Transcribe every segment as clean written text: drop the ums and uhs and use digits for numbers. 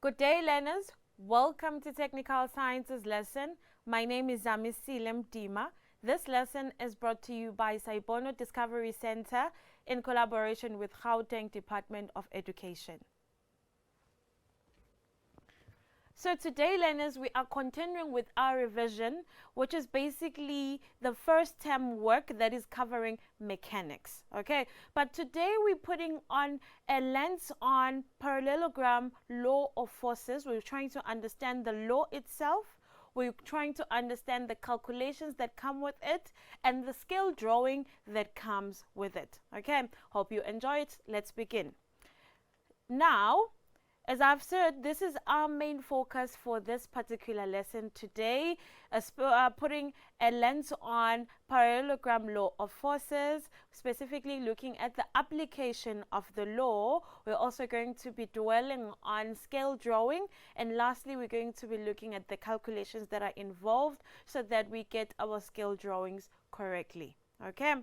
Good day, learners. Welcome to Technical Sciences lesson. My name is Zamisile Mdima. This lesson is brought to you by Sci-Bono Discovery Center in collaboration with Gauteng Department of Education. So today, learners, we are continuing with our revision, which is basically the first term work that is covering mechanics, okay? But today we're putting on a lens on parallelogram law of forces. We're trying to understand the law itself. We're trying to understand the calculations that come with it and the scale drawing that comes with it, okay? Hope you enjoy it. Let's begin. Now, as I've said, this is our main focus for this particular lesson today, putting a lens on parallelogram law of forces, specifically looking at the application of the law. We're also going to be dwelling on scale drawing, and lastly, we're going to be looking at the calculations that are involved so that we get our scale drawings correctly. Okay.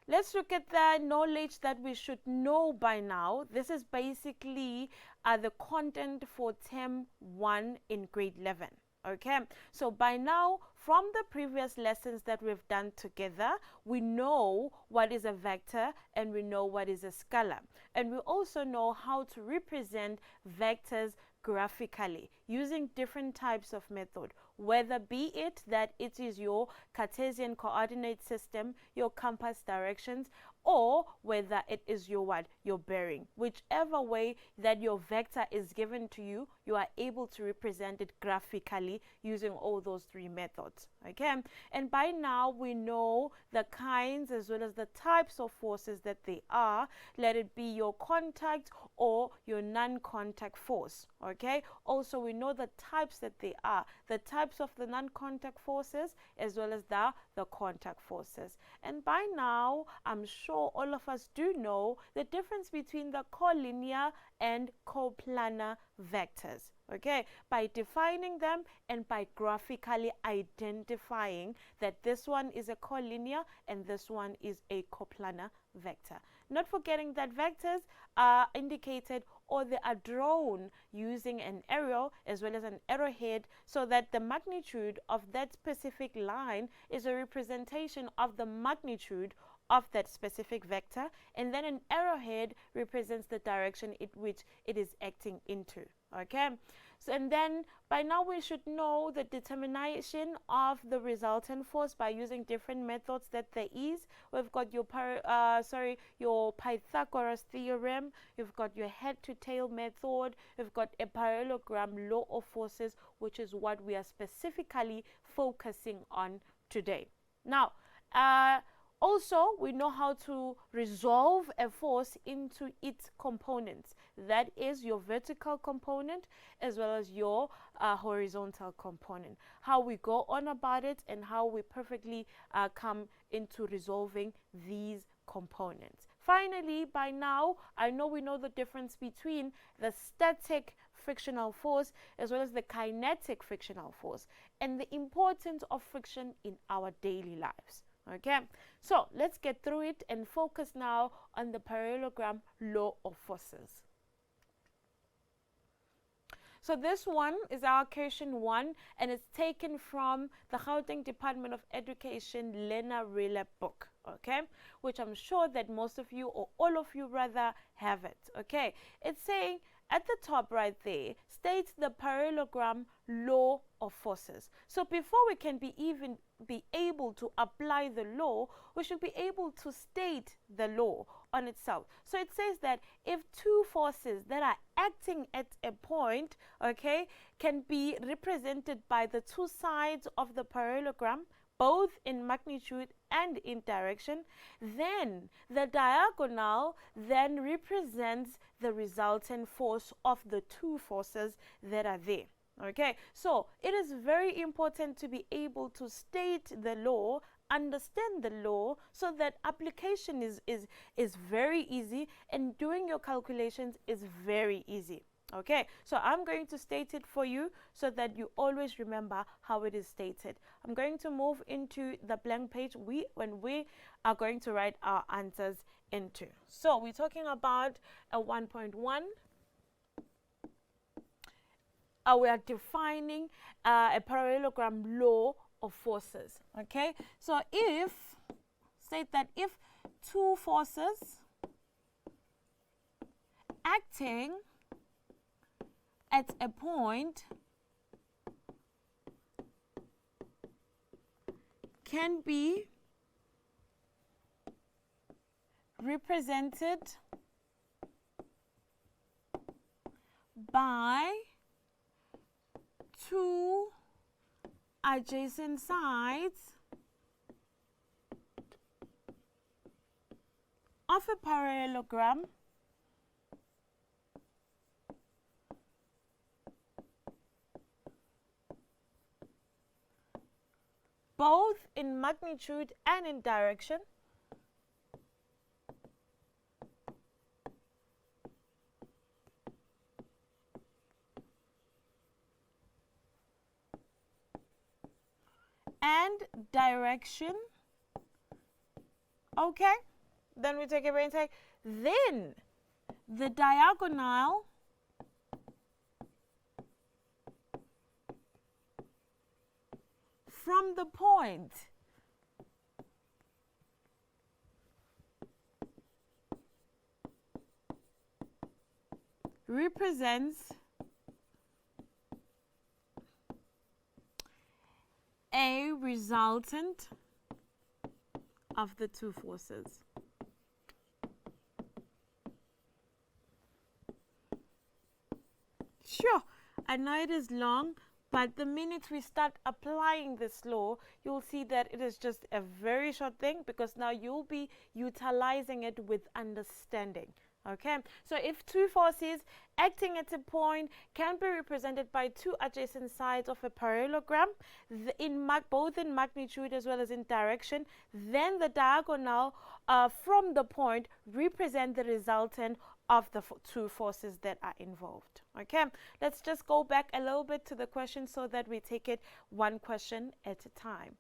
Let's look at the knowledge that we should know by now. This is basically the content for term 1 in grade 11. Okay, so by now, from the previous lessons that we've done together, we know what is a vector and we know what is a scalar. And we also know how to represent vectors graphically using different types of method, whether be it that it is your Cartesian coordinate system, your compass directions, or whether it is your bearing. Whichever way that your vector is given to you, you are able to represent it graphically using all those three methods. Okay, and by now we know the kinds as well as the types of forces that they are, let it be your contact or your non-contact force. Okay, also we know the types that they are, the types of the non-contact forces as well as the contact forces. And by now I'm sure all of us do know the difference between the collinear and coplanar vectors, okay, by defining them and by graphically identifying that this one is a collinear and this one is a coplanar vector. Not forgetting that vectors are indicated or they are drawn using an arrow as well as an arrowhead, so that the magnitude of that specific line is a representation of the magnitude of that specific vector, and then an arrowhead represents the direction in which it is acting into. Okay, so and then by now we should know the determination of the resultant force by using different methods that there is. We've got your your Pythagoras theorem, you've got your head to tail method, you've got a parallelogram law of forces, which is what we are specifically focusing on today. Now, also, we know how to resolve a force into its components. That is your vertical component as well as your horizontal component. How we go on about it and how we perfectly come into resolving these components. Finally, by now, I know we know the difference between the static frictional force as well as the kinetic frictional force and the importance of friction in our daily lives. Okay, so let's get through it and focus now on the parallelogram law of forces. So this one is our question 1, and it's taken from the Gauteng Department of Education Learner Rela book, okay, which I'm sure that most of you or all of you rather have it. Okay, it's saying at the top right there states the parallelogram law of forces. So before we can even be able to apply the law, we should be able to state the law on itself. So it says that if two forces that are acting at a point, okay, can be represented by the two sides of the parallelogram, both in magnitude and in direction, then the diagonal then represents the resultant force of the two forces that are there. Okay, so it is very important to be able to state the law, understand the law, so that application is very easy and doing your calculations is very easy. Okay, so I'm going to state it for you so that you always remember how it is stated. I'm going to move into the blank page when we are going to write our answers into. So we're talking about a 1.1 we are defining a parallelogram law of forces. Okay, so state that if two forces acting at a point can be represented by two adjacent sides of a parallelogram both in magnitude and in direction, okay, then we take a brain tag, then the diagonal from the point represents a resultant of the two forces. Sure, I know it is long, but the minute we start applying this law, you'll see that it is just a very short thing, because now you'll be utilizing it with understanding. Okay, so if two forces acting at a point can be represented by two adjacent sides of a parallelogram, both in magnitude as well as in direction, then the diagonal from the point represent the resultant of the two forces that are involved. Okay, let's just go back a little bit to the question so that we take it one question at a time.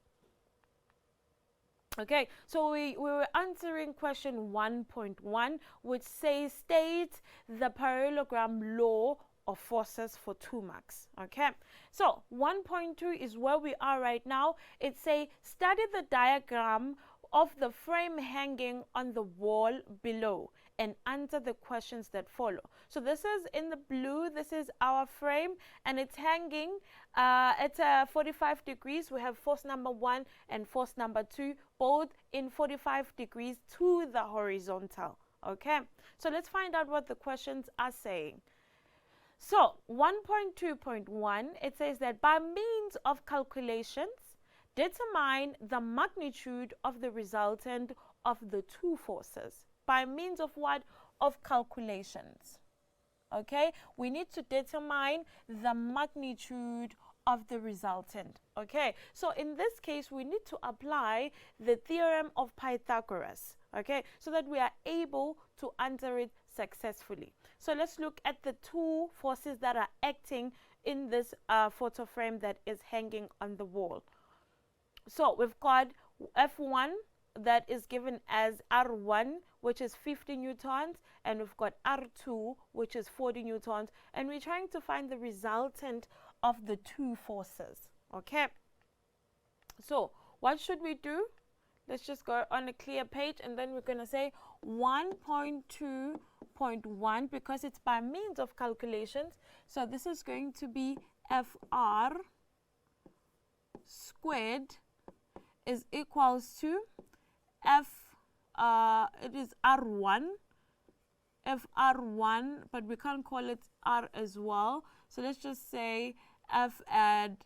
Okay, so we were answering question 1.1, which states the parallelogram law of forces for 2 marks. Okay, so 1.2 is where we are right now. It says study the diagram of the frame hanging on the wall below and answer the questions that follow. So this is in the blue, this is our frame, and it's hanging at 45 degrees. We have force number 1 and force number 2, both in 45 degrees to the horizontal. Okay, so let's find out what the questions are saying. So 1.2.1, it says that by means of calculations, determine the magnitude of the resultant of the two forces. By means of what? Of calculations. Okay, we need to determine the magnitude of the resultant. Okay, so in this case, we need to apply the theorem of Pythagoras. Okay, so that we are able to answer it successfully. So let's look at the two forces that are acting in this photo frame that is hanging on the wall. So we've got F1 that is given as R1, which is 50 newtons, and we've got R2, which is 40 newtons, and we're trying to find the resultant of the two forces. Okay, so what should we do? Let's just go on a clear page, and then we're going to say 1.2.1, because it's by means of calculations. So this is going to be FR squared is equals to it is R1, FR1, but we can't call it R as well. So let's just say F add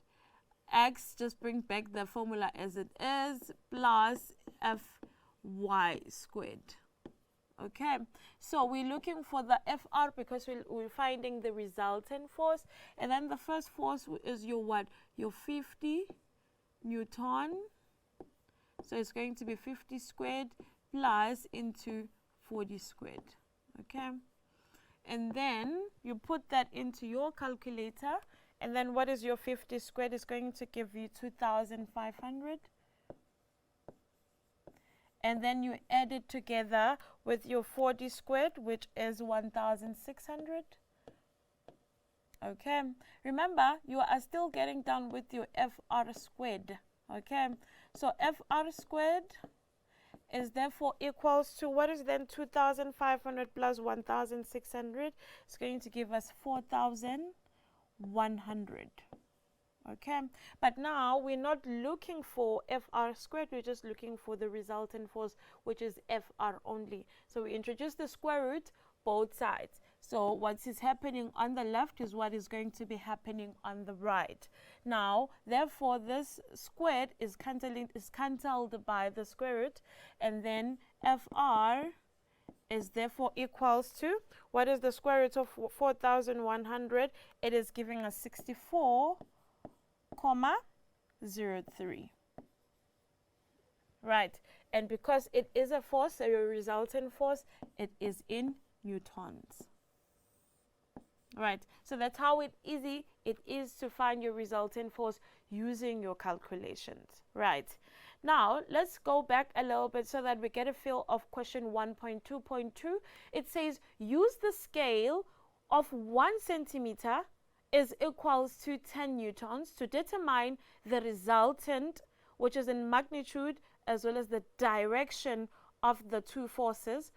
X, just bring back the formula as it is, plus Fy squared. Okay, so we're looking for the FR because we're finding the resultant force. And then the first force is your what? Your 50 Newton. So it's going to be 50 squared plus into 40 squared. Okay, and then you put that into your calculator, and then what is your 50 squared? Is going to give you 2,500, and then you add it together with your 40 squared, which is 1,600, Okay, remember you are still getting down with your FR squared. Okay, so FR squared is therefore equals to, what is then 2,500 plus 1,600? It's going to give us 4,100. Okay, but now we're not looking for FR squared, we're just looking for the resultant force, which is FR only. So we introduce the square root both sides. So what is happening on the left is what is going to be happening on the right. Now, therefore, this squared is cancelled by the square root, and then FR is therefore equals to, what is the square root of 4,100? It is giving us 64,03. Right, and because it is a force, so your resultant force, it is in newtons. Right, so that's how easy it is to find your resultant force using your calculations. Right, now let's go back a little bit so that we get a feel of question 1.2.2. It says use the scale of 1 centimeter is equals to 10 newtons to determine the resultant, which is in magnitude as well as the direction of the two forces.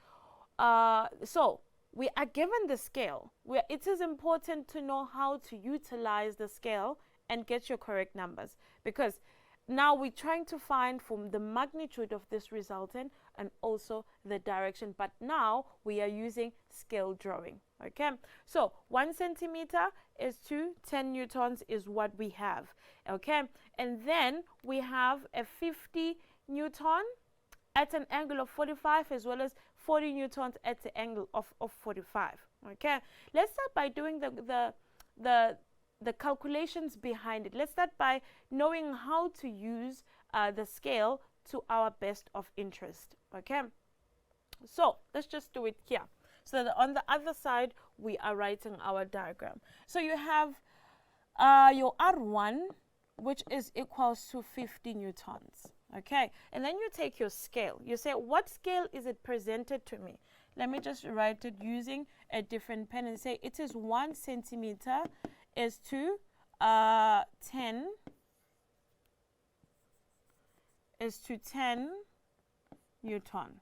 So we are given the scale. It is important to know how to utilize the scale and get your correct numbers, because now we're trying to find from the magnitude of this resultant and also the direction, but now we are using scale drawing. Okay, so 1 centimeter is to 10 newtons is what we have. Okay, and then we have a 50 newton at an angle of 45 as well as 40 newtons at the angle of 45. Okay, let's start by doing the calculations behind it. Let's start by knowing how to use the scale to our best of interest. Okay, so let's just do it here. So that on the other side, we are writing our diagram. So you have your R1, which is equals to 50 newtons. Okay, and then you take your scale. You say, what scale is it presented to me? Let me just write it using a different pen and say it is 1 centimeter is to 10 newton.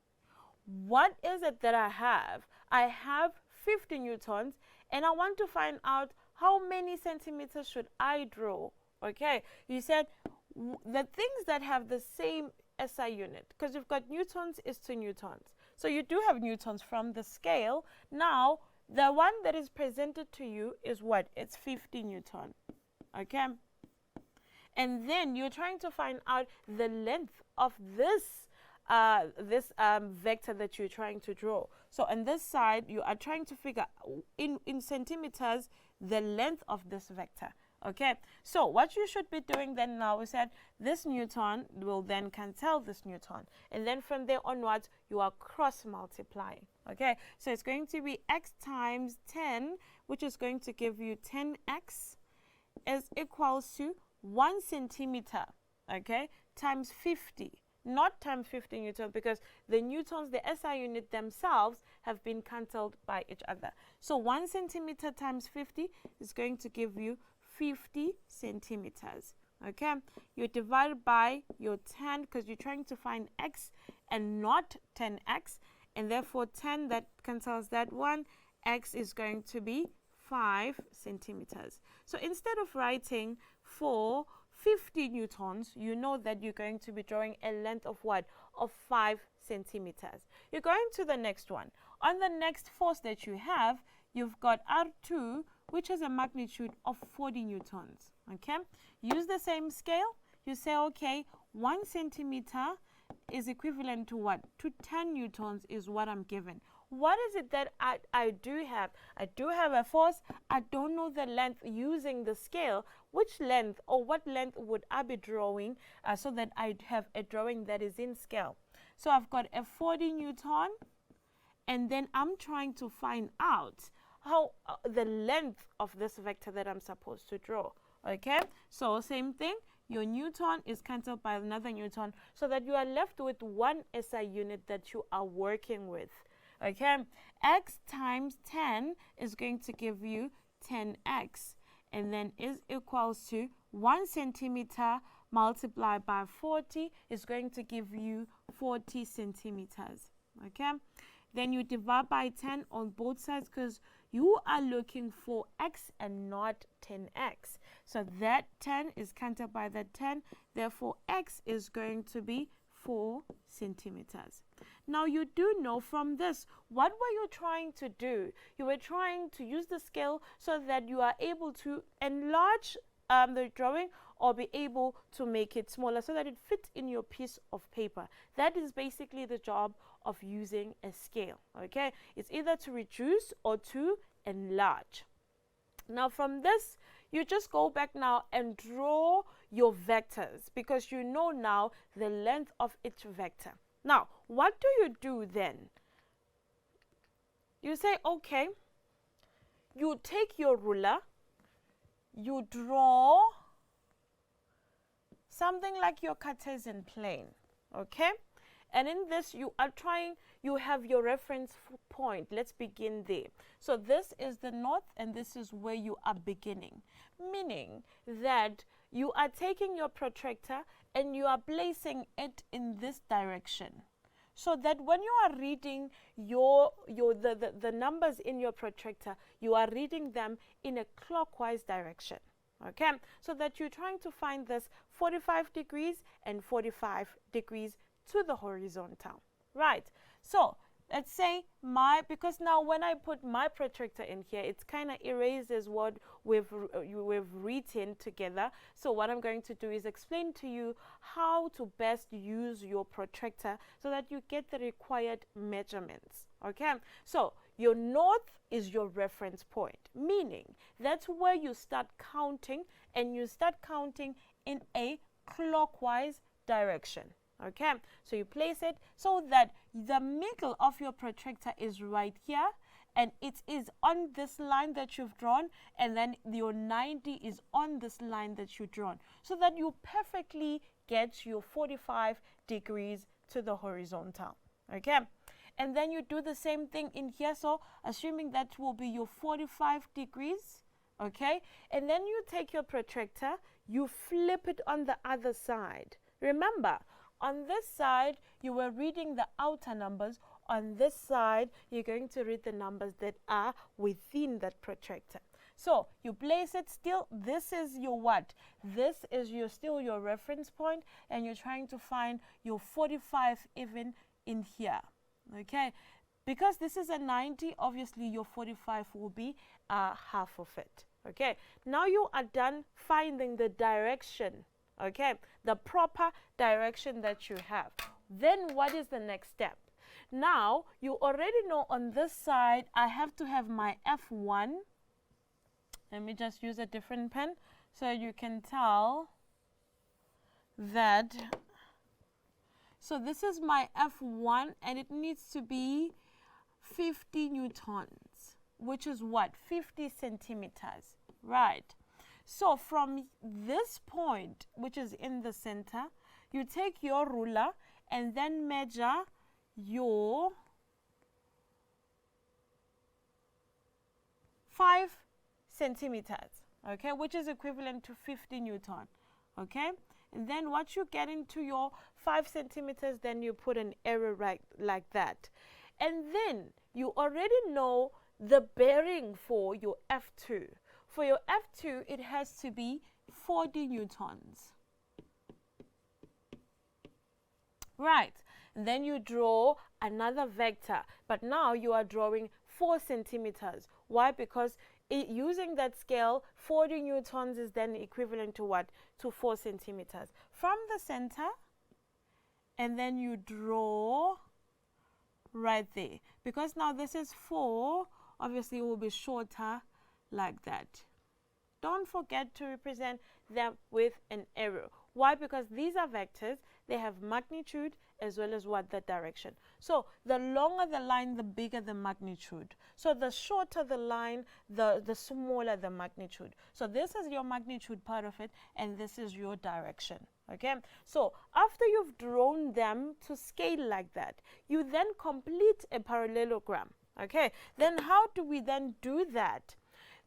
What is it that I have? I have 50 newtons, and I want to find out how many centimeters should I draw. Okay, you said the things that have the same SI unit, because you've got newtons is to newtons. So you do have newtons from the scale. Now, the one that is presented to you is what? It's 50 newton. Okay, and then you're trying to find out the length of this vector that you're trying to draw. So on this side, you are trying to figure in centimeters the length of this vector. Okay, so what you should be doing then now is that this newton will then cancel this newton, and then from there onwards you are cross multiplying. Okay, so it's going to be x times 10, which is going to give you 10x is equals to 1 centimeter, okay, times 50. Not times 50 newtons, because the newtons, the SI unit themselves, have been cancelled by each other. So 1 centimeter times 50 is going to give you 50 centimeters. Okay, you divide by your 10 because you're trying to find x and not 10x, and therefore 10 that cancels that one. X is going to be 5 centimeters. So instead of writing for 50 newtons, you know that you're going to be drawing a length of what? Of 5 centimeters. You're going to the next one. On the next force that you have, you've got R2, which has a magnitude of 40 newtons. Okay, use the same scale. You say, okay, 1 centimeter is equivalent to what? To 10 newtons is what I'm given. What is it that I do have? I do have a force. I don't know the length using the scale. Which length or what length would I be drawing so that I have a drawing that is in scale? So I've got a 40 newton, and then I'm trying to find out how the length of this vector that I'm supposed to draw. Okay, so same thing. Your newton is cancelled by another newton, so that you are left with one SI unit that you are working with. Okay, x times 10 is going to give you 10x, and then is equals to 1 centimeter multiplied by 40 is going to give you 40 centimeters. Okay, then you divide by 10 on both sides because you are looking for x and not 10x. So that 10 is counted by that 10, therefore x is going to be 4 centimeters. Now you do know from this, what were you trying to do? You were trying to use the scale so that you are able to enlarge the drawing or be able to make it smaller so that it fits in your piece of paper. That is basically the job of using a scale. Okay, it's either to reduce or to enlarge. Now from this, you just go back now and draw your vectors because you know now the length of each vector. Now, what do you do then? You say, okay, you take your ruler, you draw something like your Cartesian plane, okay? And in this, you have your reference point. Let's begin there. So this is the north and this is where you are beginning, meaning that you are taking your protractor and you are placing it in this direction, so that when you are reading the numbers in your protractor, you are reading them in a clockwise direction. Okay, so that you're trying to find this 45 degrees and 45 degrees to the horizontal, right? So let's say because now when I put my protractor in here, it's kind of erases what we've written together. So what I'm going to do is explain to you how to best use your protractor so that you get the required measurements. Okay, so your north is your reference point, meaning that's where you start counting, and you start counting in a clockwise direction. Okay, so you place it so that the middle of your protractor is right here, and it is on this line that you've drawn, and then your 90 is on this line that you've drawn, so that you perfectly get your 45 degrees to the horizontal. Okay, and then you do the same thing in here, so assuming that will be your 45 degrees. Okay, and then you take your protractor, you flip it on the other side. Remember, on this side, you were reading the outer numbers. On this side, you're going to read the numbers that are within that protractor. So you place it still. This is your what? This is still your reference point, and you're trying to find your 45 even in here. Okay, because this is a 90, obviously your 45 will be half of it. Okay, now you are done finding the direction. Okay, the proper direction that you have. Then what is the next step? Now you already know on this side I have to have my F1. Let me just use a different pen so you can tell that. So this is my F1 and it needs to be 50 newtons, which is what? 50 centimeters, right? So from this point, which is in the center, you take your ruler and then measure your 5 centimeters, okay, which is equivalent to 50 newton, okay? And then once you get into your 5 centimeters, then you put an arrow right like that. And then you already know the bearing for your F2. For your F2, it has to be 40 newtons. Right. And then you draw another vector. But now you are drawing 4 centimeters. Why? Because using that scale, 40 newtons is then equivalent to what? To 4 centimeters. From the center, and then you draw right there. Because now this is 4, obviously it will be shorter like that. Don't forget to represent them with an arrow. Why? Because these are vectors. They have magnitude as well as what? The direction. So the longer the line, the bigger the magnitude. So the shorter the line, the smaller the magnitude. So this is your magnitude part of it, and this is your direction. Okay, so after you've drawn them to scale like that, you then complete a parallelogram. Okay, then how do we then do that?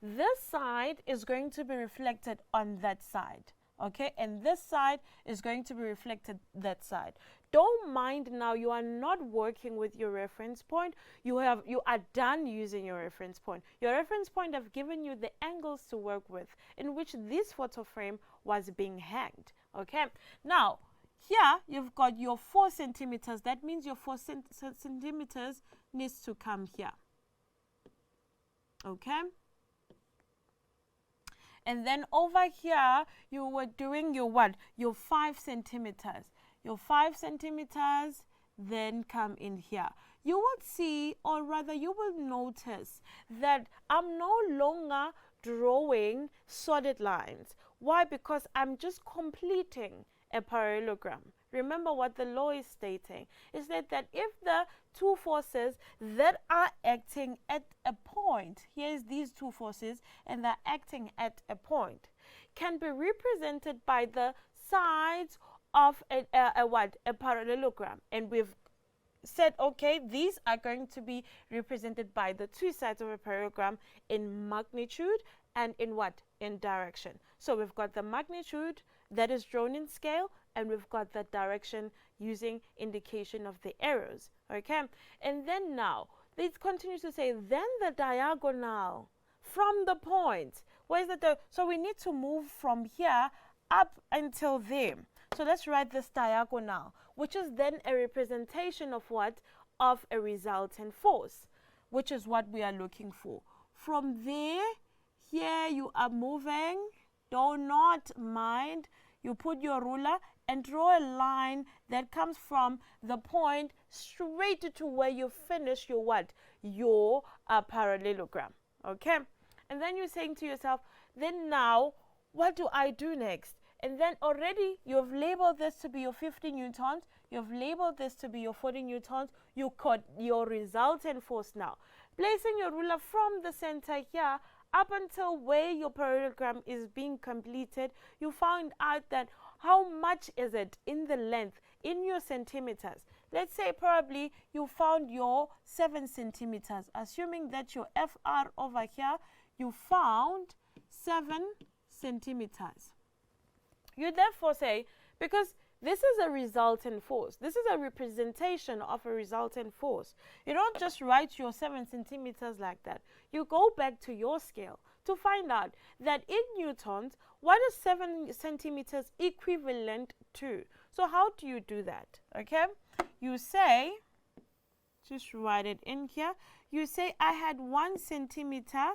this side is going to be reflected on that side. Okay, and this side is going to be reflected that side. Don't mind now, you are not working with your reference point. You are done using your reference point. Your reference point have given you the angles to work with in which this photo frame was being hanged. Okay, now here you've got your 4 centimeters. That means your 4 centimeters needs to come here. Okay. And then over here, you were doing your what? Your 5 centimeters. Your 5 centimeters then come in here. You would see, or rather you will notice that I'm no longer drawing solid lines. Why? Because I'm just completing a parallelogram. Remember what the law is stating. Is that if the two forces that are acting at a point, here's these two forces, and they're acting at a point, can be represented by the sides of a parallelogram. And we've said, okay, these are going to be represented by the two sides of a parallelogram in magnitude and in what? In direction. So we've got the magnitude that is drawn in scale, and we've got the direction using indication of the arrows. Okay, and then now it continues to say, then the diagonal from the point. Where's the so we need to move from here up until there. So let's write this diagonal, which is then a representation of what? Of a resultant force, which is what we are looking for. From there, here you are moving. Do not mind. You put your ruler and draw a line that comes from the point straight to where you finish your what? Your parallelogram. Okay? And then you're saying to yourself, then now, what do I do next? And then already you've labeled this to be your 50 newtons. You've labeled this to be your 40 newtons. You got your resultant force now. Placing your ruler from the center here up until where your parallelogram is being completed, you found out that how much is it in the length, in your centimeters. Let's say probably you found your 7 centimeters, assuming that your FR over here, you found 7 centimeters. You therefore say, because this is a resultant force, this is a representation of a resultant force. You don't just write your 7 centimeters like that. You go back to your scale to find out that in newtons, what is 7 centimeters equivalent to? So how do you do that? Okay, you say, just write it in here. You say I had 1 centimeter.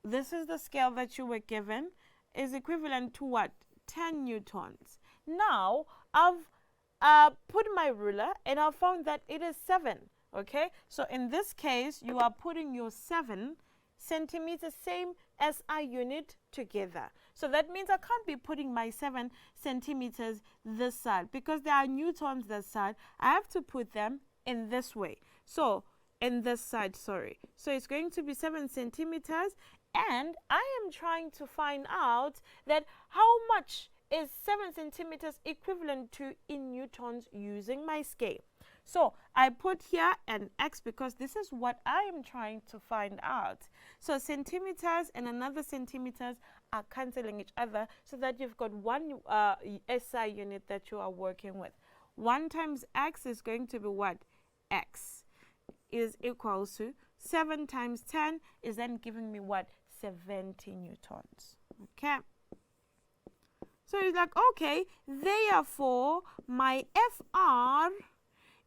This is the scale that you were given, is equivalent to what? 10 newtons. Now I've put my ruler and I found that it is 7. Okay, so in this case you are putting your 7 centimeters, same SI unit, together. So that means I can't be putting my 7 centimeters this side because there are newtons this side. I have to put them in this way. So in this side, sorry. So it's going to be 7 centimeters, and I am trying to find out that how much is 7 centimeters equivalent to in newtons using my scale. So I put here an X because this is what I am trying to find out. So centimeters and another centimeters are cancelling each other so that you've got one SI unit that you are working with. 1 times X is going to be what? X is equals to 7 times 10 is then giving me what? 70 newtons. Okay. So it's like, okay, therefore my FR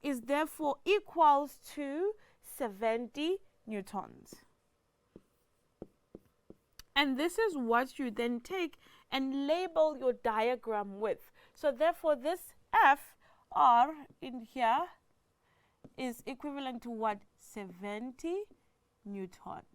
is therefore equals to 70 newtons. And this is what you then take and label your diagram with. So therefore this FR in here is equivalent to what? 70 newtons.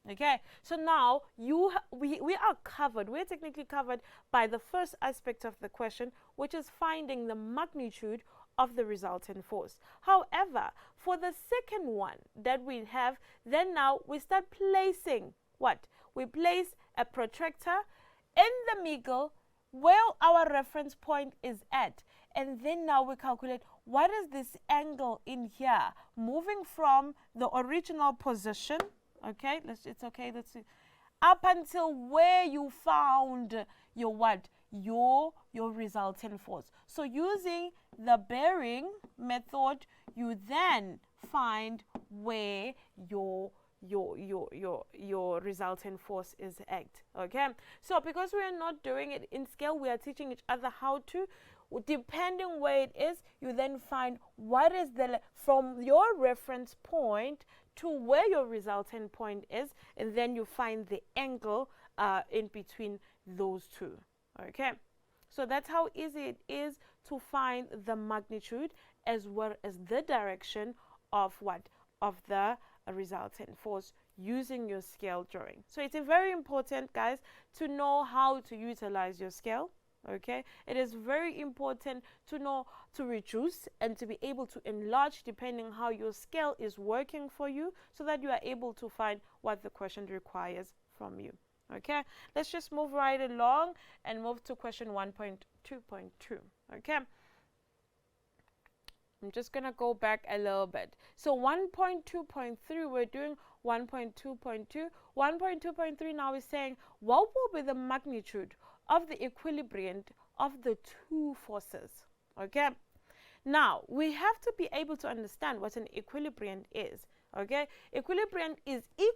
Okay, so now we are covered. We're technically covered by the first aspect of the question, which is finding the magnitude of the resultant force. However, for the second one that we have, then now we start placing what? We place a protractor in the middle where our reference point is at. And then now we calculate what is this angle in here moving from the original position, Okay, it's okay. Let's see. Up until where you found your what? Your resultant force. So using the bearing method, you then find where your resultant force is at. Okay, so because we are not doing it in scale, we are teaching each other how to. Depending where it is, you then find what is the from your reference point to where your resultant point is, and then you find the angle in between those two. Okay, so that's how easy it is to find the magnitude as well as the direction of what? Of the resultant force using your scale drawing. So it's very important, guys, to know how to utilize your scale. Okay, it is very important to know to reduce and to be able to enlarge depending how your scale is working for you, so that you are able to find what the question requires from you. Okay, let's just move right along and move to question 1.2.2. Okay, I'm just gonna go back a little bit. So 1.2.3, we're doing 1.2.2. 1.2.3 now is saying what will be the magnitude of the equilibrium of the two forces. Okay, now we have to be able to understand what an equilibrium is. Okay, equilibrium is a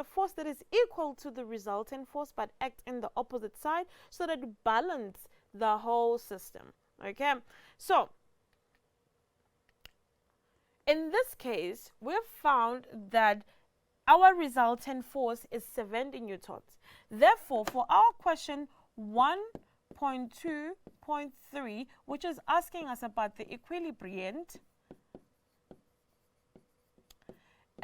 force that is equal to the resultant force but act in the opposite side, so that it balance the whole system. Okay, so in this case, we've found that our resultant force is 70 newtons. Therefore, for our question 1.2.3, which is asking us about the equilibrium,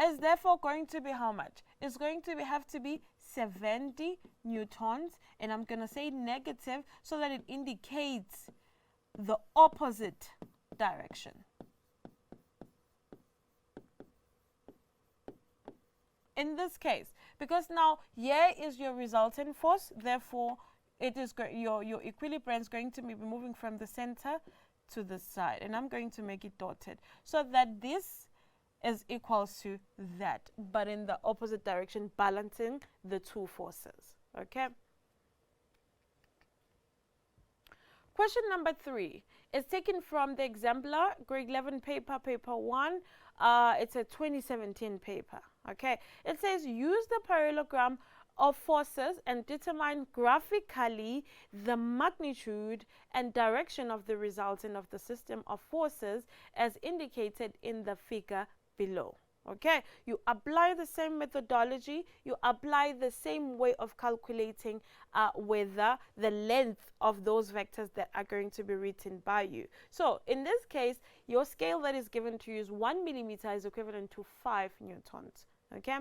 is therefore going to be how much? It's going to have to be 70 newtons, and I'm going to say negative so that it indicates the opposite direction. In this case, because now here is your resultant force, therefore it is your equilibrium is going to be moving from the center to the side, and I'm going to make it dotted so that this is equals to that, but in the opposite direction, balancing the two forces. Okay. Question number 3 is taken from the Exemplar, grade 11 paper, paper 1. It's a 2017 paper. Okay. It says use the parallelogram of forces and determine graphically the magnitude and direction of the resultant of the system of forces as indicated in the figure below. Okay, you apply the same methodology, you apply the same way of calculating whether the length of those vectors that are going to be written by you. So in this case, your scale that is given to you is 1 millimeter is equivalent to 5 newtons. Okay,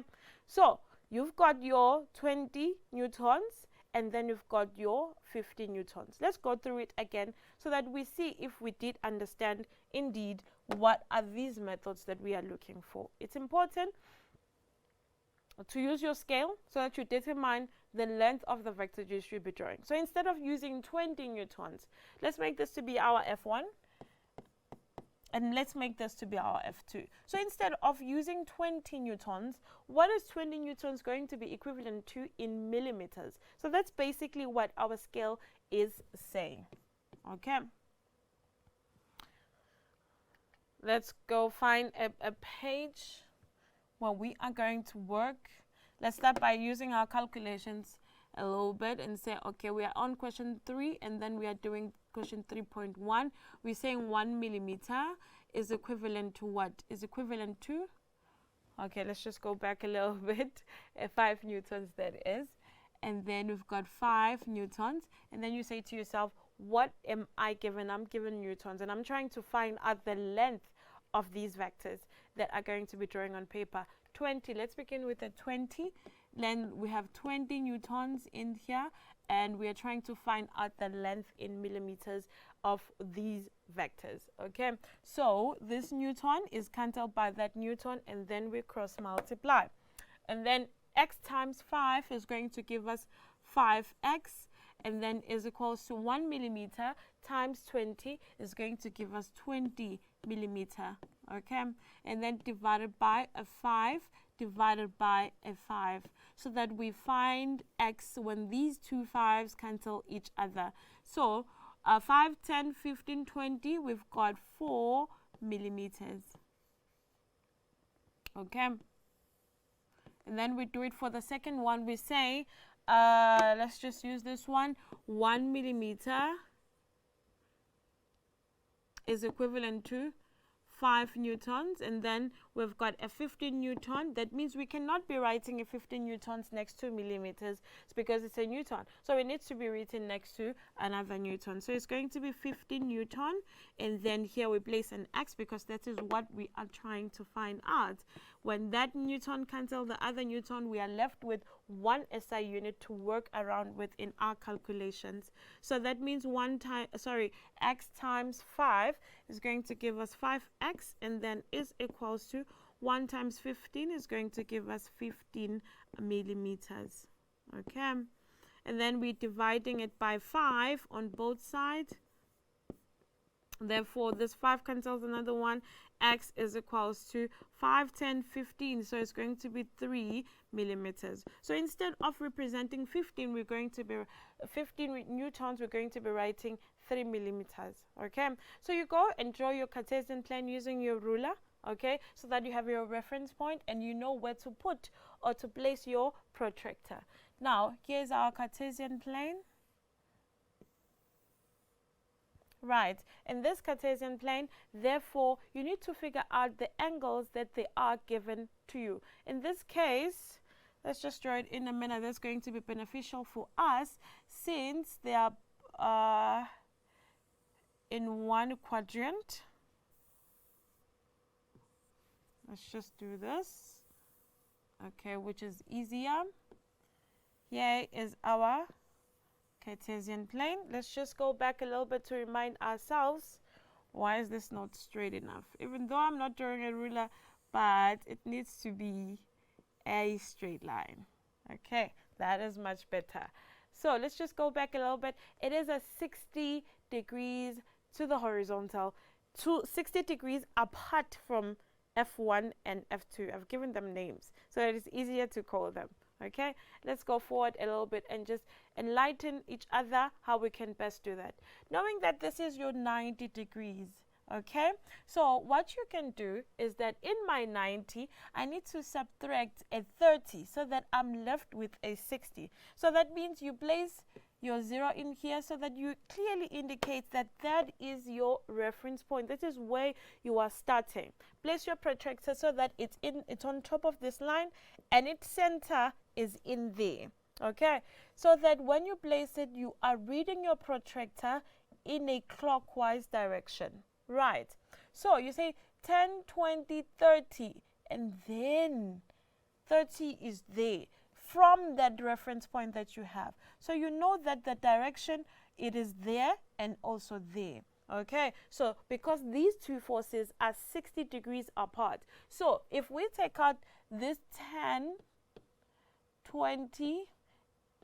so you've got your 20 newtons and then you've got your 50 newtons. Let's go through it again so that we see if we did understand indeed what are these methods that we are looking for. It's important to use your scale so that you determine the length of the vector you should be drawing. So instead of using 20 newtons, let's make this to be our F1 and let's make this to be our F2. So instead of using 20 newtons, what is 20 newtons going to be equivalent to in millimeters? So that's basically what our scale is saying. Okay. Let's go find a page where we are going to work. Let's start by using our calculations a little bit and say, okay, we are on question 3 and then we are doing question 3.1. We're saying 1 millimeter is equivalent to what? Is equivalent to, okay, let's just go back a little bit, 5 newtons that is. And then we've got 5 newtons. And then you say to yourself, what am I given? I'm given newtons, and I'm trying to find out the length of these vectors that are going to be drawing on paper. 20, let's begin with a 20. Then we have 20 newtons in here, and we are trying to find out the length in millimeters of these vectors. Okay, so this newton is cancelled by that newton, and then we cross multiply. And then x times 5 is going to give us 5x, and then is equals to 1 millimeter times 20 is going to give us 20 millimeter. Okay, and then divided by a 5 divided by a 5, so that we find x when these two 5s cancel each other. So 5, 10, 15, 20, we've got 4 millimeters. Okay. And then we do it for the second one. We say, let's just use this one. 1 millimeter is equivalent to 5 newtons, and then we've got a 15 newton. That means we cannot be writing a 15 newtons next to millimeters. It's because it's a newton. So it needs to be written next to another newton. So it's going to be 15 newton, and then here we place an x because that is what we are trying to find out. When that newton cancels the other newton, we are left with 1 SI unit to work around with in our calculations. So that means x times 5 is going to give us 5x, and then is equals to 1 times 15 is going to give us 15 millimeters. Okay, and then we're dividing it by 5 on both sides. Therefore, this 5 cancels another one. X is equals to 5, 10, 15. So it's going to be 3 millimeters. So instead of representing 15, we're going to be 15 newtons. We're going to be writing 3 millimeters. Okay. So you go and draw your Cartesian plane using your ruler. Okay, so that you have your reference point and you know where to put or to place your protractor. Now, here's our Cartesian plane. Right, in this Cartesian plane, therefore, you need to figure out the angles that they are given to you. In this case, let's just draw it in a minute. That's going to be beneficial for us since they are in one quadrant. Let's just do this. Okay, which is easier. Here is our Cartesian plane. Let's just go back a little bit to remind ourselves, why is this not straight enough? Even though I'm not drawing a ruler, but it needs to be a straight line. Okay, that is much better. So let's just go back a little bit. It is a 60 degrees to the horizontal, 60 degrees apart from F1 and F2. I've given them names so that it's easier to call them. Okay, let's go forward a little bit and just enlighten each other how we can best do that. Knowing that this is your 90 degrees, okay? So what you can do is that in my 90, I need to subtract a 30 so that I'm left with a 60. So that means you place your 0 in here so that you clearly indicate that that is your reference point. This is where you are starting. Place your protractor so that it's on top of this line and its center is in there. Okay, so that when you place it, you are reading your protractor in a clockwise direction. Right. So you say 10, 20, 30, and then 30 is there from that reference point that you have. So you know that the direction, it is there and also there. Okay, so because these two forces are 60 degrees apart. So if we take out this 10, 20,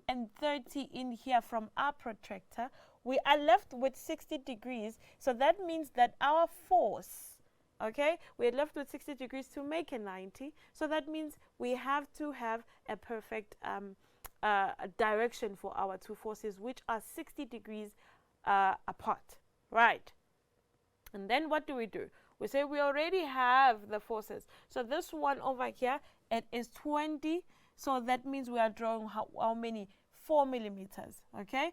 and 30 in here from our protractor, we are left with 60 degrees. So that means that our force, okay, we're left with 60 degrees to make a 90. So that means we have to have a perfect direction for our two forces, which are 60 degrees apart. Right. And then what do? We say we already have the forces. So this one over here, it is 20. So that means we are drawing how many? 4 millimeters. Okay.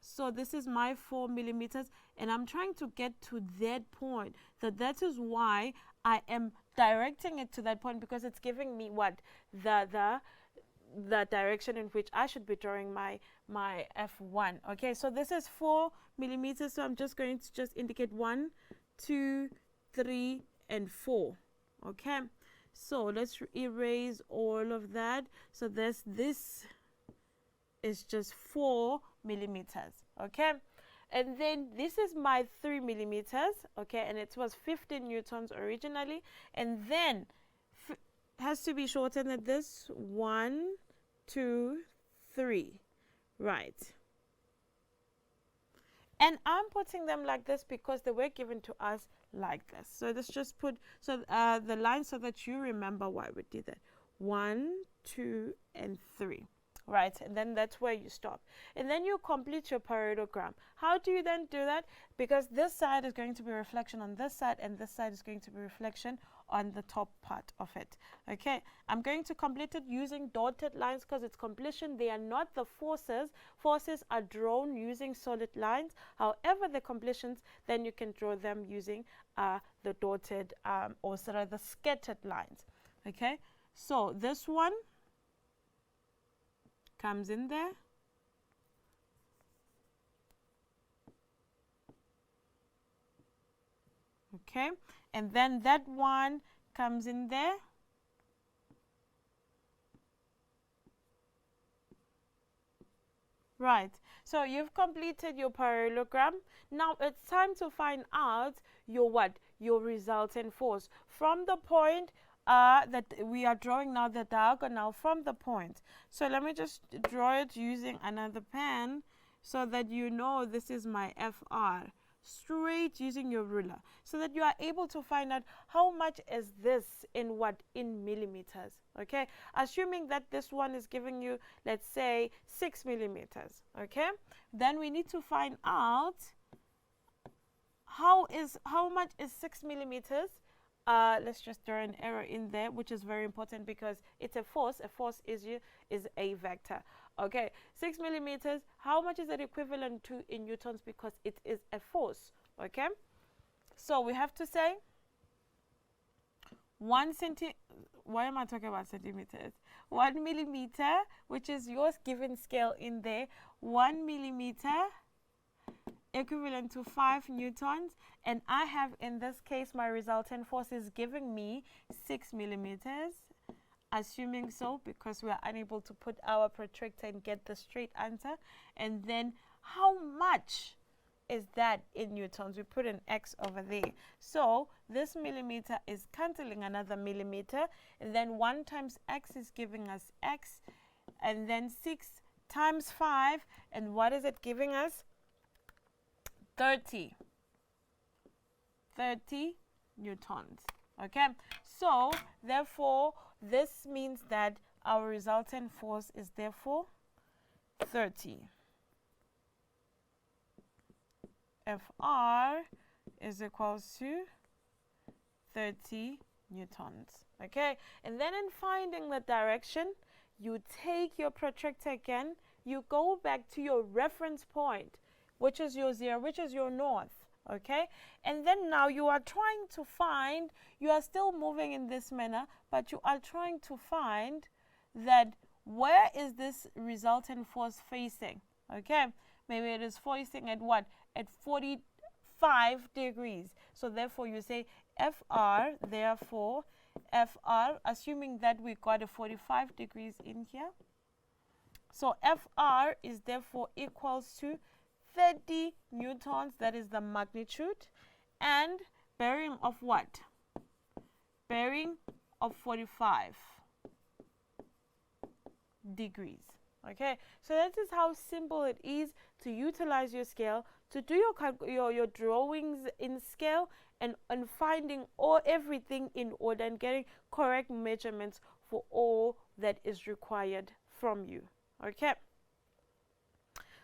So this is my 4 millimeters, and I'm trying to get to that point. So that is why I am directing it to that point, because it's giving me what? The direction in which I should be drawing my F1. Okay, so this is 4 millimeters. So I'm just going to indicate 1, 2, 3, and 4. Okay, so let's erase all of that. So this is just 4 millimeters. Okay, and then this is my 3 millimeters. Okay, and it was 15 newtons originally, and then has to be shortened at this 1, 2, 3. Right. And I'm putting them like this because they were given to us like this. So let's just put the line so that you remember why we did that. 1, 2, and 3. Right, and then that's where you stop. And then you complete your parallelogram. How do you then do that? Because this side is going to be reflection on this side, and this side is going to be reflection on the top part of it. Okay, I'm going to complete it using dotted lines because it's completion. They are not the forces. Forces are drawn using solid lines. However, the completions, then you can draw them using the dotted or sort of the scattered lines. Okay, so this one comes in there. Okay, and then that one comes in there. Right, so you've completed your parallelogram. Now it's time to find out your what? Your resultant force. From the point that we are drawing now, the diagonal from the point. So let me just draw it using another pen so that you know this is my FR. Straight using your ruler so that you are able to find out how much is this in what? In millimeters. Okay, assuming that this one is giving you, let's say, 6 millimeters. Okay, then we need to find out how much is 6 millimeters. Let's just throw an arrow in there, which is very important because it's a force. A force is a vector. Okay, 6 millimeters. How much is it equivalent to in newtons? Because it is a force. Okay, so we have to say 1 centi. Why am I talking about centimeters? 1 millimeter, which is yours given scale in there. 1 millimeter equivalent to 5 newtons, and I have in this case my resultant force is giving me 6 millimeters, assuming so because we are unable to put our protractor and get the straight answer. And then how much is that in newtons? We put an X over there. So this millimeter is cancelling another millimeter, and then 1 times X is giving us X, and then 6 times 5, and what is it giving us? 30 newtons. Okay, so therefore this means that our resultant force is therefore 30. Fr is equals to 30 newtons. Okay, and then in finding the direction, you take your protractor again, you go back to your reference point, which is your 0, which is your north. Okay, and then now you are trying to find, you are still moving in this manner, but you are trying to find that where is this resultant force facing? Okay, maybe it is facing at what? At 45 degrees. So therefore you say FR, therefore FR, assuming that we got a 45 degrees in here. So FR is therefore equals to 30 newtons, that is the magnitude, and bearing of what? Bearing of 45 degrees. Okay, so that is how simple it is to utilize your scale, to do your drawings in scale, and finding everything in order and getting correct measurements for all that is required from you. Okay.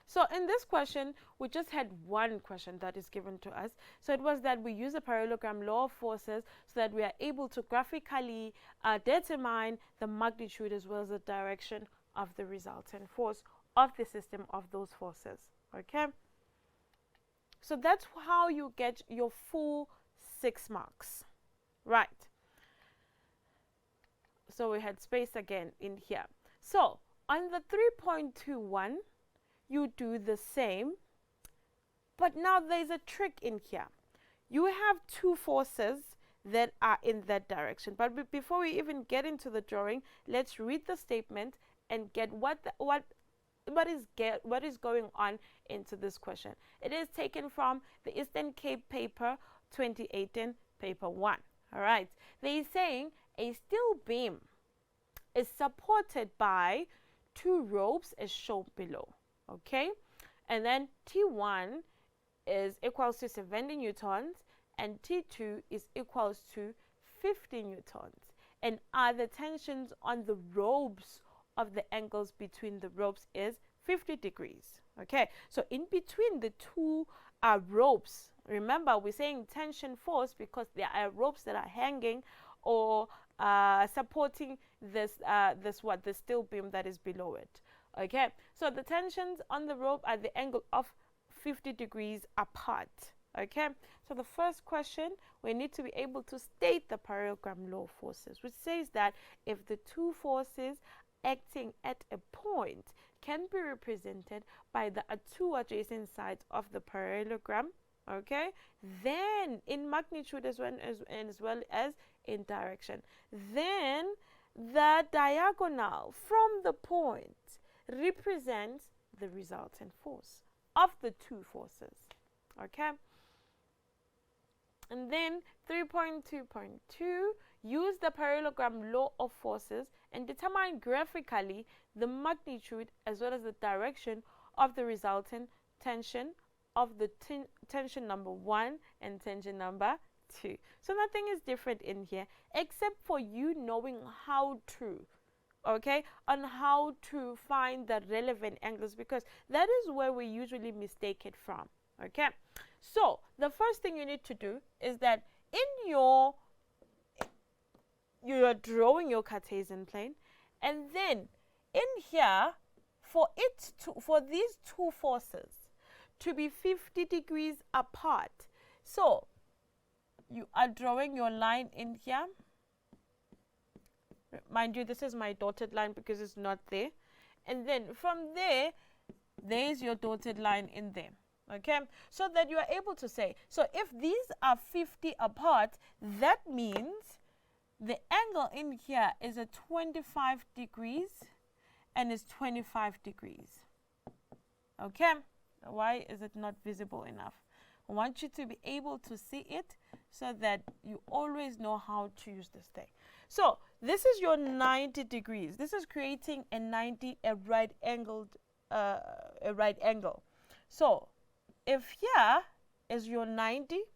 So in this question, we just had one question that is given to us. So it was that we use the parallelogram law of forces so that we are able to graphically determine the magnitude as well as the direction of the resultant force of the system of those forces. Okay. So that's how you get your full 6 marks. Right. So we had space again in here. So on the 3.21, you do the same, but now there's a trick in here. You have 2 forces that are in that direction, but before we even get into the drawing, let's read the statement and get what is going on into this question. It is taken from the Eastern Cape paper 2018, paper 1. All right, they're saying a steel beam is supported by 2 ropes as shown below. Okay, and then T1 is equals to 70 newtons and T2 is equals to 50 newtons. And the tensions on the ropes of the angles between the ropes is 50 degrees. Okay, so in between the two ropes, remember we're saying tension force because there are ropes that are hanging or supporting this the steel beam that is below it. Okay, so the tensions on the rope are the angle of 50 degrees apart. Okay, so the first question, we need to be able to state the parallelogram law of forces, which says that if the two forces acting at a point can be represented by the two adjacent sides of the parallelogram, okay, then in magnitude as well as in direction, then the diagonal from the point represents the resultant force of the two forces. Okay, and then 3.2.2, use the parallelogram law of forces and determine graphically the magnitude as well as the direction of the resultant tension of the tension number 1 and tension number 2. So nothing is different in here except for you knowing how to, okay, on how to find the relevant angles, because that is where we usually mistake it from. Okay, so the first thing you need to do is that in you are drawing your Cartesian plane, and then in here for these two forces to be 50 degrees apart, so you are drawing your line in here. Mind you, this is my dotted line because it's not there, and then from there is your dotted line in there. Okay, so that you are able to say, so if these are 50 apart, that means the angle in here is a 25 degrees and is 25 degrees. Okay, why is it not visible enough? I want you to be able to see it so that you always know how to use this thing. So this is your 90 degrees. This is creating a right angle. So if here is your 90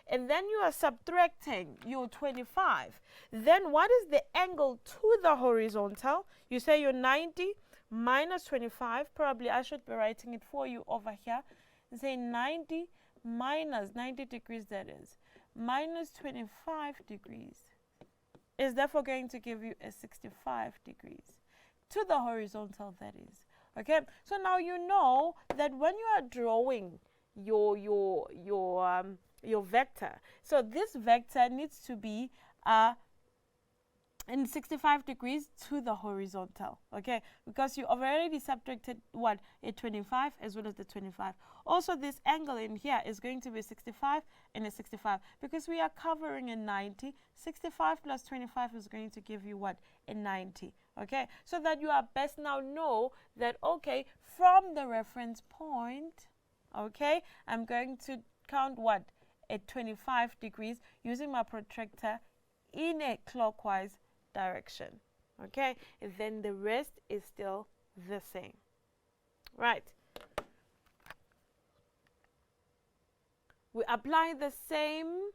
and then you are subtracting your 25, then what is the angle to the horizontal? You say your 90 minus 25, probably I should be writing it for you over here, and say 90 minus 90 degrees, that is, minus 25 degrees, is therefore going to give you a 65 degrees to the horizontal, that is. Okay, so now you know that when you are drawing your vector, so this vector needs to be in 65 degrees to the horizontal, okay, because you have already subtracted what, a 25 as well as the 25. Also this angle in here is going to be 65 and a 65 because we are covering a 90. 65 plus 25 is going to give you what, a 90. Okay, so that you are best now know that, okay, from the reference point, okay, I'm going to count what, at 25 degrees using my protractor in a clockwise direction. Okay, and then the rest is still the same. Right. We apply the same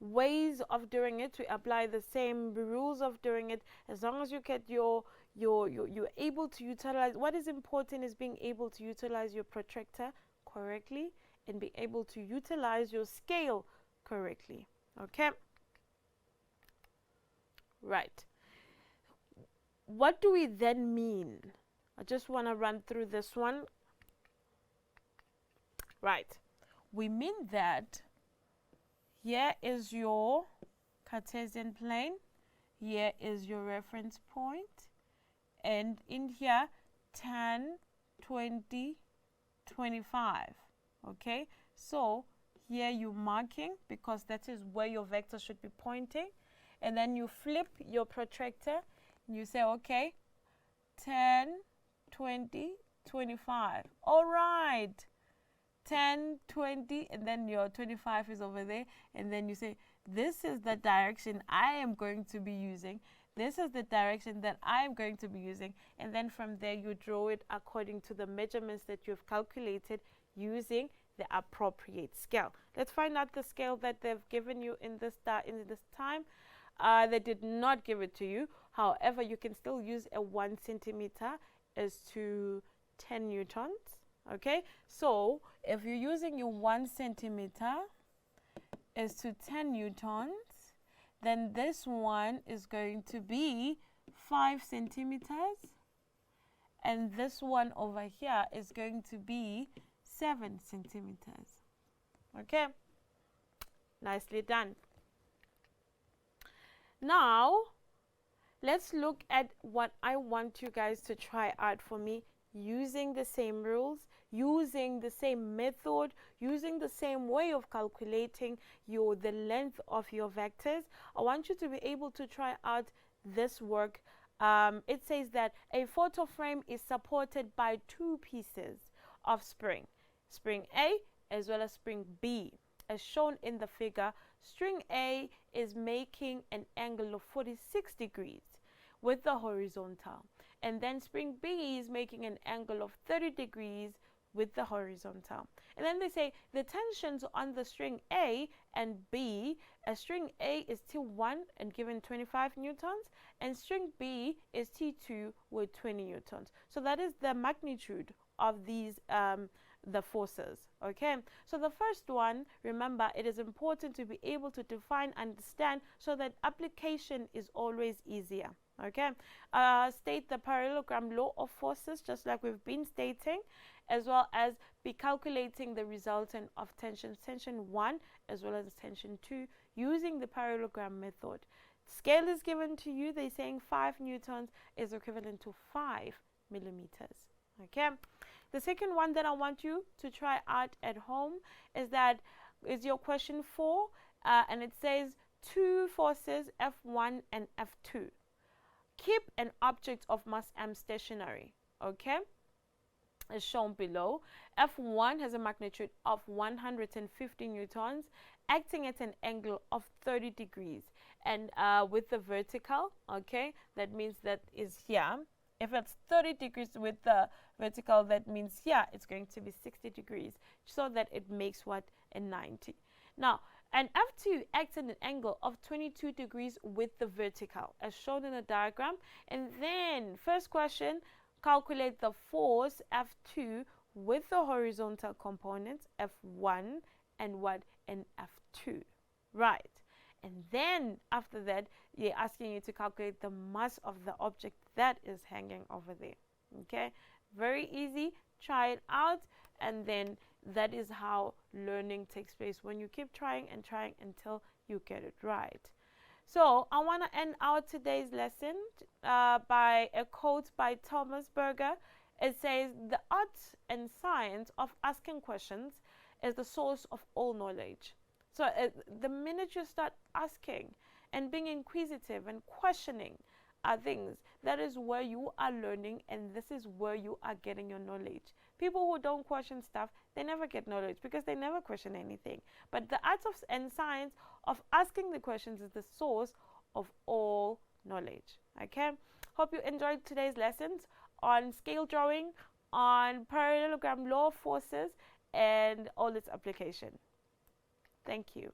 ways of doing it. We apply the same rules of doing it. As long as you get you're able to utilize, what is important is being able to utilize your protractor correctly and be able to utilize your scale correctly. Okay, right. What do we then mean? I just want to run through this one. Right, we mean that here is your Cartesian plane, here is your reference point, and in here 10, 20, 25. Okay, so here you're marking because that is where your vector should be pointing, and then you flip your protractor and you say, okay, 10, 20, 25. All right, 10, 20, and then your 25 is over there, and then you say, this is the direction I am going to be using. This is the direction that I am going to be using, and then from there you draw it according to the measurements that you've calculated using the appropriate scale. Let's find out the scale that they've given you in this time. They did not give it to you. However, you can still use a 1 centimeter as to 10 newtons. Okay, so if you're using your 1 centimeter as to 10 newtons, then this one is going to be 5 centimeters, and this one over here is going to be 7 centimeters. Okay, nicely done. Now, let's look at what I want you guys to try out for me using the same rules, using the same method, using the same way of calculating the length of your vectors. I want you to be able to try out this work. It says that a photo frame is supported by 2 pieces of spring A as well as spring B. As shown in the figure, string A is making an angle of 46 degrees with the horizontal, and then spring B is making an angle of 30 degrees with the horizontal. And then they say the tensions on the string A and B, as string A is T1 and given 25 newtons, and string B is T2 with 20 newtons. So that is the magnitude of these the forces. Okay, so the first one, remember, it is important to be able to define, understand, so that application is always easier. Okay, state the parallelogram law of forces, just like we've been stating, as well as be calculating the resultant of tension 1 as well as tension 2 using the parallelogram method. Scale is given to you. They're saying 5 newtons is equivalent to 5 millimeters. Okay, the second one that I want you to try out at home is your question 4, and it says 2 forces F1 and F2. Keep an object of mass m stationary. Okay, as shown below. F1 has a magnitude of 150 newtons, acting at an angle of 30 degrees, and with the vertical, okay, that means that is here. If it's 30 degrees with the vertical, that means here it's going to be 60 degrees, so that it makes what? A 90. Now, and F2 acts at an angle of 22 degrees with the vertical, as shown in the diagram. And then, first question, calculate the force F2 with the horizontal components F1 and what? And F2. Right. And then, after that, they're asking you to calculate the mass of the object that is hanging over there. Okay? Very easy. Try it out, and then that is how learning takes place, when you keep trying and trying until you get it right. So I want to end our today's lesson by a quote by Thomas Berger. It says, "The art and science of asking questions is the source of all knowledge." So the minute you start asking and being inquisitive and questioning things, that is where you are learning, and this is where you are getting your knowledge. People who don't question stuff, they never get knowledge because they never question anything. But the art and science of asking the questions is the source of all knowledge. Okay? Hope you enjoyed today's lessons on scale drawing, on parallelogram law of forces, and all its application. Thank you.